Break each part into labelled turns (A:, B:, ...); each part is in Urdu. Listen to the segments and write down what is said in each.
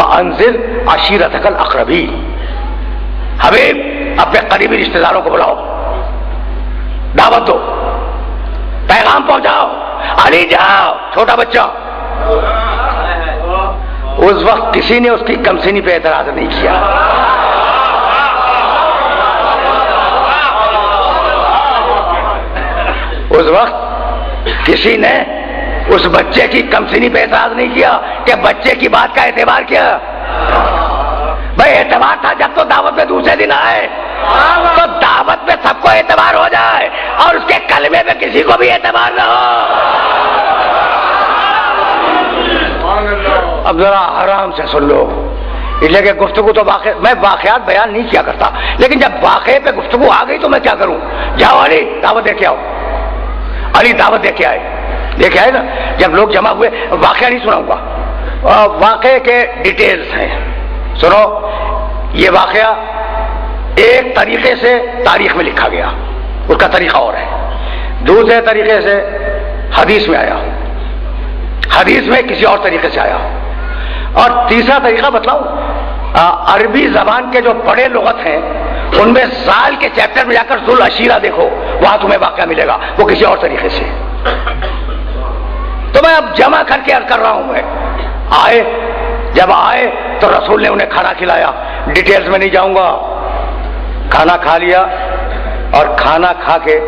A: وانذر عشیرتک الاقربین، حبیب اپنے قریبی رشتہ داروں کو بلاؤ، دعوت دو، پیغام پہنچاؤ، علی جاؤ، چھوٹا بچہ۔ اس وقت کسی نے اس کی کمسنی پہ اعتراض نہیں کیا۔ اس وقت کسی نے اس بچے کی کمسنی پہ اعتراض نہیں کیا کہ بچے کی بات کا اعتبار کیا۔ بھائی اعتبار تھا جب تو دعوت میں دوسرے دن آئے، تو دعوت میں سب کو اعتبار ہو جائے اور اس کے کلمے میں کسی کو بھی اعتبار نہ ہو۔ اب ذرا آرام سے سن لو، اس لیے کہ گفتگو تو میں واقعات بیان نہیں کیا کرتا، لیکن جب واقعے پہ گفتگو آ گئی تو میں کیا کروں؟ جاؤ علی دعوت دے کے آؤ۔ علی دعوت دے کے آئے نا، جب لوگ جمع ہوئے، واقعہ نہیں سناؤں گا، واقعے کے ڈیٹیلز ہیں، سنو۔ یہ واقعہ ایک طریقے سے تاریخ میں لکھا گیا، اس کا طریقہ اور ہے، دوسرے طریقے سے حدیث میں آیا، حدیث میں کسی اور طریقے سے آیا، اور تیسرا طریقہ بتلاؤں، عربی زبان کے جو بڑے لغت ہیں ان میں زال کے چیپٹر میں جا کر ذو العشیرہ دیکھو، وہاں تمہیں واقعہ ملے گا، وہ کسی اور طریقے سے۔ تو میں اب جمع کر کے عرض کر رہا ہوں، میں جب آئے تو رسول نے انہیں کھانا کھلایا، ڈیٹیلز میں نہیں جاؤں گا، کھانا کھا لیا، اور کھانا کھا کے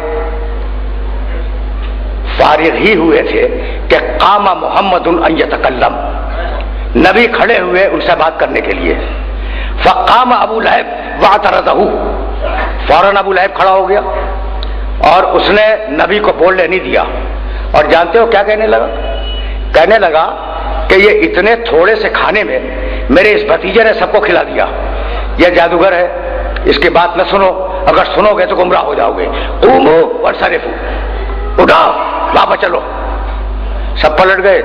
A: فارغ ہی ہوئے تھے کہ قام محمد ان یتکلم، نبی کھڑے ہوئے ان سے بات کرنے کے لیے، فقام ابو لہب واعترضہ، فوراً ابو لہب کھڑا ہو گیا اور اس نے نبی کو بولنے نہیں دیا، اور جانتے ہو کیا کہنے لگا کہ یہ اتنے تھوڑے سے کھانے میں میرے اس بھتیجے نے سب کو کھلا دیا، یہ جادوگر ہے، اس کی بات نہ سنو، اگر سنو گے تو گمراہ ہو جاؤ گے، قوموا وانصرفوا، اٹھاؤ واپس چلو۔ سب پلٹ گئے۔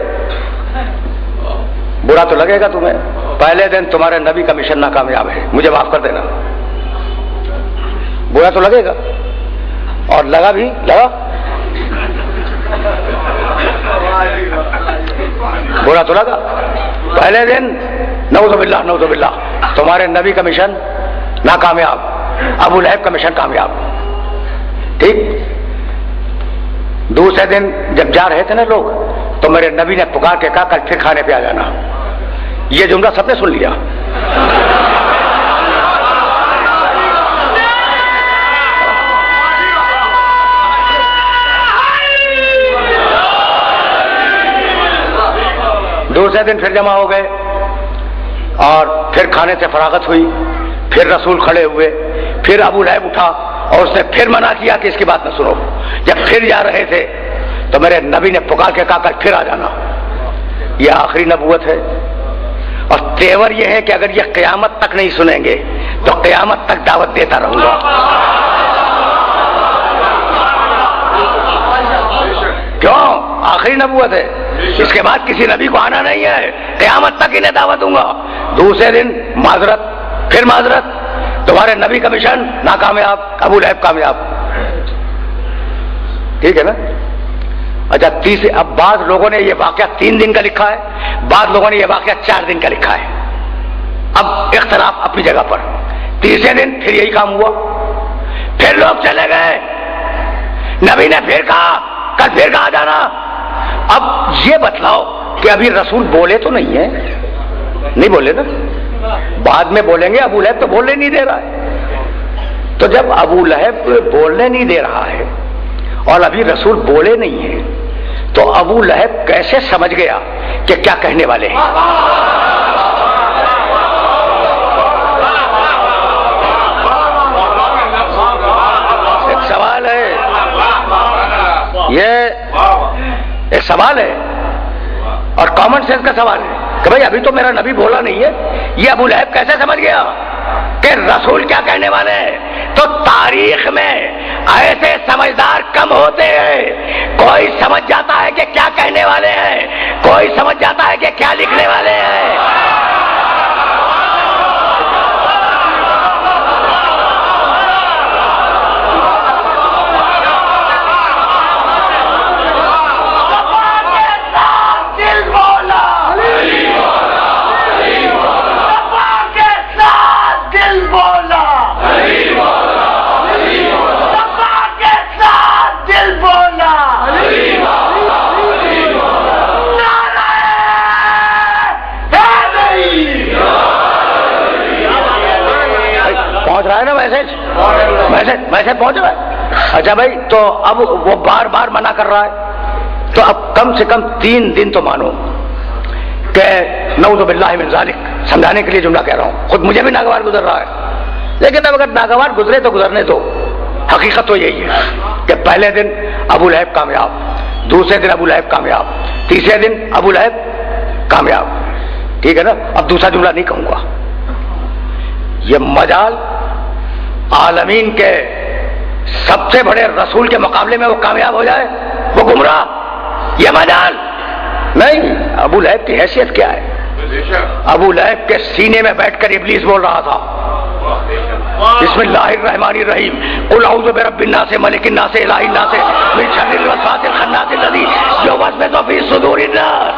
A: برا تو لگے گا تمہیں، پہلے دن تمہارے نبی کا مشن ناکامیاب ہے، مجھے معاف کر دینا، برا تو لگے گا، اور لگا بھی برا تو لگا، پہلے دن نعوذ باللہ تمہارے نبی کا مشن ناکامیاب، ابو لہب کا مشن کامیاب، ٹھیک۔ دوسرے دن جب جا رہے تھے نا لوگ، تو میرے نبی نے پکار کے کہا کل پھر کھانے پہ آ جانا، یہ جملہ سب نے سن لیا۔ دوسرے دن پھر جمع ہو گئے اور پھر کھانے سے فراغت ہوئی، پھر رسول کھڑے ہوئے، پھر ابو لہب اٹھا اور اس نے پھر منع کیا کہ اس کی بات نہ سنو۔ جب پھر جا رہے تھے تو میرے نبی نے پکار کے کہا کل پھر آ جانا، یہ آخری نبوت ہے، اور تیور یہ ہے کہ اگر یہ قیامت تک نہیں سنیں گے تو قیامت تک دعوت دیتا رہوں گا۔ کیوں؟ آخری نبوت ہے، اس کے بعد کسی نبی کو آنا نہیں ہے، قیامت تک انہیں دعوت دوں گا۔ دوسرے دن معذرت، پھر معذرت، تمہارے نبی کا مشن ناکامیاب، ابو لہب کامیاب، ٹھیک ہے نا۔ اچھا تیسرے، اب بعض لوگوں نے یہ واقعہ 3 دن کا لکھا ہے، بعض لوگوں نے یہ واقعہ 4 دن کا لکھا ہے، اب اختلاف اپنی جگہ پر۔ تیسرے دن پھر یہی کام ہوا، پھر لوگ چلے گئے، نبی نے پھر کہا کل پھر کہا جانا۔ اب یہ بتلاؤ کہ ابھی رسول بولے تو نہیں ہے، نہیں بولے نا، بعد میں بولیں گے، ابو لہب تو بولنے نہیں دے رہا ہے۔ تو جب ابو لہب بولنے نہیں دے رہا ہے اور ابھی رسول بولے نہیں ہیں، تو ابو لہب کیسے سمجھ گیا کہ کیا کہنے والے ہیں؟ ایک سوال ہے، یہ ایک سوال ہے اور کامن سینس کا سوال ہے کہ بھائی ابھی تو میرا نبی بولا نہیں ہے، یہ ابو لہب کیسے سمجھ گیا کہ رسول کیا کہنے والے ہیں؟ تو تاریخ میں ایسے سمجھدار کم ہوتے ہیں، کوئی سمجھ جاتا ہے کہ کیا کہنے والے ہیں، کوئی سمجھ جاتا ہے کہ کیا لکھنے والے ہیں۔ پہنچ رہا ہے نا میسج پہنچ رہا ہے؟ اچھا بھائی، تو اب وہ بار بار منع کر رہا ہے، تو اب کم سے کم 3 دن تو مانو کہ نعوذ باللہ من ذالک، سمجھانے کے لیے جملہ کہہ رہا ہوں، خود مجھے بھی ناگوار گزر رہا ہے، لیکن اب اگر ناگوار گزرے تو گزرنے دو، حقیقت تو یہی ہے کہ پہلے دن ابو لہب کامیاب، دوسرے دن ابو لہب کامیاب، تیسرے دن ابو لہب کامیاب، ٹھیک ہے نا؟ اب دوسرا جملہ نہیں کہوں گا۔ یہ مجال عالمین کے سب سے بڑے رسول کے مقابلے میں وہ کامیاب ہو جائے، وہ گمراہ، یہ مجال نہیں۔ ابو لہب کی حیثیت کیا ہے؟ ابو لہب کے سینے میں بیٹھ کر ابلیس بول رہا تھا بسم اللہ الرحمن الرحیم قل اعوذ برب الناس ملک الناس الہ الناس من شر الوسواس الخناس الذی یوسوس فی صدور الناس۔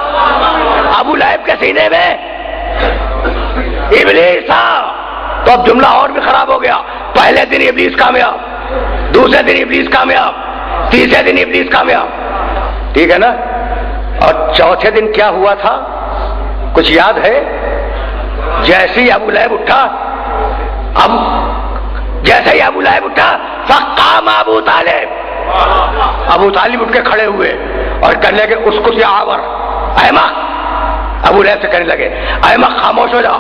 A: ابو لہب کے سینے میں ابلیس تھا۔ تو اب جملہ اور بھی خراب ہو گیا، پہلے دن ابلیس کامیاب، دوسرے دن ابلیس کامیاب، تیسرے دن ابلیس کامیاب، ٹھیک ہے نا؟ اور چوتھے دن کیا ہوا تھا کچھ یاد ہے؟ جیسے ہی ابو لہب اٹھا، فقام ابو طالب اٹھ کے کھڑے ہوئے اور کہنے لگے اسکت یا عاور، احمق، ابو لہب سے کہنے لگے احمق خاموش ہو جا،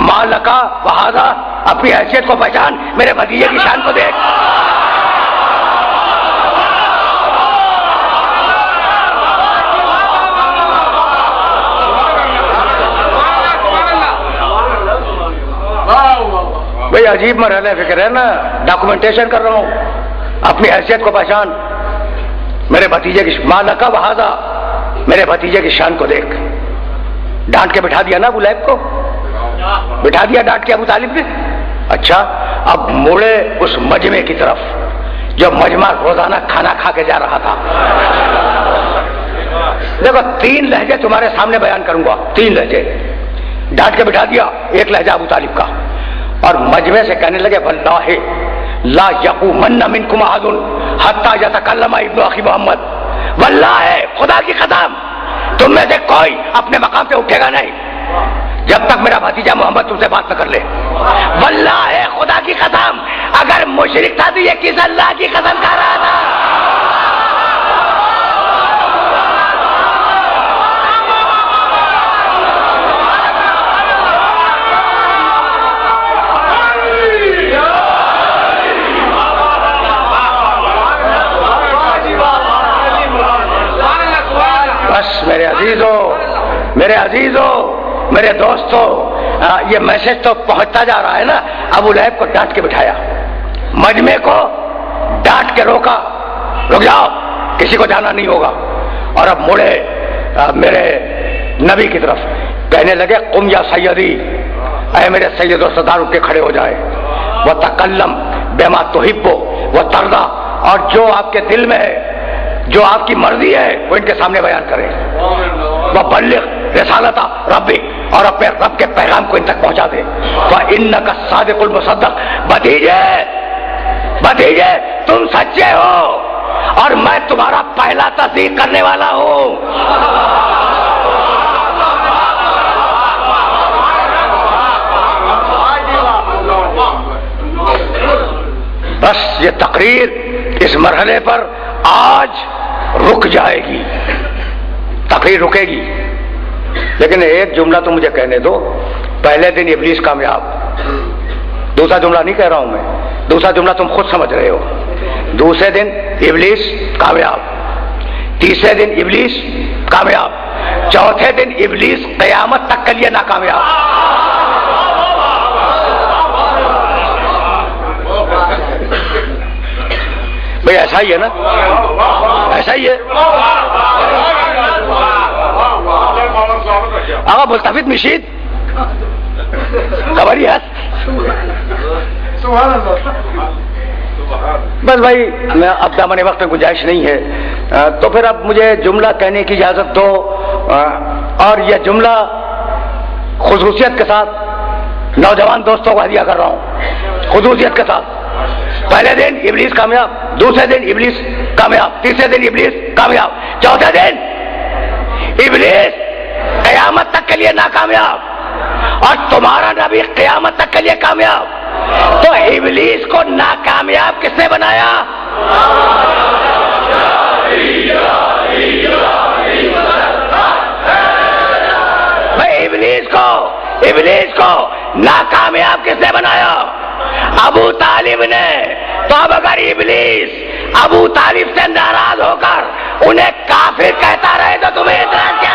A: ما لکا وہذا، اپنی حیثیت کو پہچان، میرے بھتیجے کی شان کو دیکھ۔ بھئی عجیب مرحلہ فکر ہے نا، ڈاکومنٹیشن کر رہا ہوں، اپنی حیثیت کو پہچان، میرے بھتیجے کی مالکا وہذا، میرے بھتیجے کی شان کو دیکھ۔ ڈانٹ کے بٹھا دیا نا ابو لہب کو، بٹھا دیا ڈانٹ کے ابو طالب نے۔ اچھا اب مڑے اس مجمع کی طرف جو مجمع روزانہ کھانا کھا کے جا رہا تھا۔ دیکھو 3 لہجے تمہارے سامنے بیان کروں گا، 3 لہجے۔ ڈانٹ کے بٹھا دیا، ایک لہجہ ابو طالب کا، اور مجمع سے کہنے لگے واللہ لا یقومن منکم احد حتی یتکلم ابن اخی محمد، واللہ خدا کی قسم تم میں سے کوئی اپنے مقام سے اٹھے گا نہیں جب تک میرا بھتیجا محمد تم سے بات نہ کر لے۔ واللہ خدا کی قسم، اگر مشرک تھا تو یہ کس اللہ کی قسم کھا رہا تھا؟ میرے عزیزوں میرے دوستوں، یہ میسج تو پہنچتا جا رہا ہے نا۔ ابو لہب کو ڈانٹ کے بٹھایا، مجمع کو ڈانٹ کے روکا، رک جاؤ کسی کو جانا نہیں ہوگا، اور اب مڑے میرے نبی کی طرف، کہنے لگے قم یا سیدی، اے میرے سید و سردار، اٹھ کے کھڑے ہو جائے، وتکلم بما تحب وترضى، اور جو آپ کے دل میں ہے، جو آپ کی مرضی ہے، وہ ان کے سامنے بیان کرے۔ وبلغ رسالت ربی، اور اپنے رب کے پیغام کو ان تک پہنچا دے۔ وانک الصادق المصدق، بھتیجے تم سچے ہو اور میں تمہارا پہلا تصدیق کرنے والا ہوں۔ بس یہ تقریر اس مرحلے پر آج رک جائے گی، تقریر رکے گی، لیکن ایک جملہ تو مجھے کہنے دو۔ پہلے دن ابلیس کامیاب، دوسرا جملہ نہیں کہہ رہا ہوں میں، دوسرا جملہ تم خود سمجھ رہے ہو۔ دوسرے دن ابلیس کامیاب، تیسرے دن ابلیس کامیاب، چوتھے دن ابلیس قیامت تک کے لیے ناکامیاب۔ بھئی ایسا ہی ہے نا، ایسا ہی ہے۔ آقا ملتفت مشید خبری ہے۔ بس بھائی میں اب دامن وقت میں گنجائش نہیں ہے، تو پھر اب مجھے جملہ کہنے کی اجازت دو، اور یہ جملہ خصوصیت کے ساتھ نوجوان دوستوں کو ہدیہ کر رہا ہوں، خصوصیت کے ساتھ۔ پہلے دن ابلیس کامیاب، دوسرے دن ابلیس کامیاب، تیسرے دن ابلیس کامیاب، چوتھے دن ابلیس قیامت تک کے لیے ناکامیاب، اور تمہارا نبی قیامت تک کے لیے کامیاب۔ تو ابلیس کو ناکامیاب کس نے بنایا؟ ابلیس کو ناکامیاب کس نے بنایا؟ ابو طالب نے۔ تو اب اگر ابلیس ابو طالب سے ناراض ہو کر انہیں کافر کہتا رہے تو تمہیں اعتراض کیا؟